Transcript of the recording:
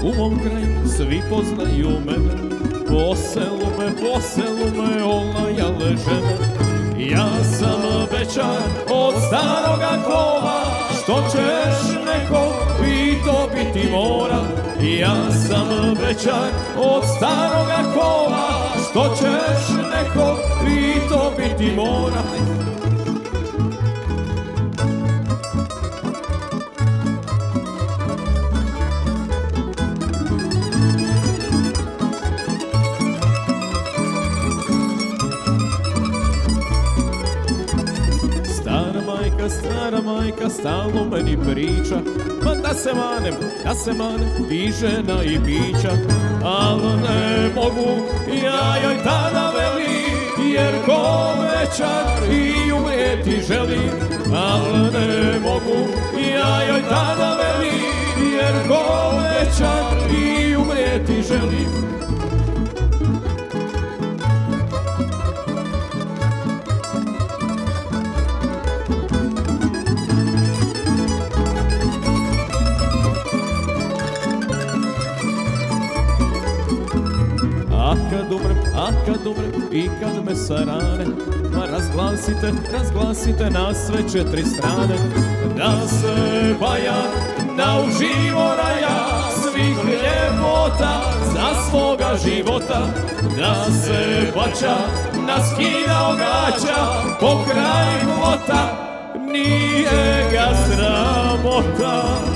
u mom kraju, svi poznaju mene. Po selu me olajale žene. Ja sam bećar od staroga kova, što ćeš neko pito biti mora. Ja sam bećar od staroga kova, što ćeš neko pito biti mora. Stara majka stalno meni priča, ma da se manem i žena i bića. Al ne mogu ja joj tada velim, jer ko većar i umrijeti želim. Al ne mogu ja joj tada velim, jer ko većar i umrijeti želim. A kad umrem i kad me sarane, ma razglasite na sve 4 strane. Da se Bajan nauživo raja svih ljepota za svoga života. Da se Bača naskidao gaća pokraj kvota, nije ga sramota.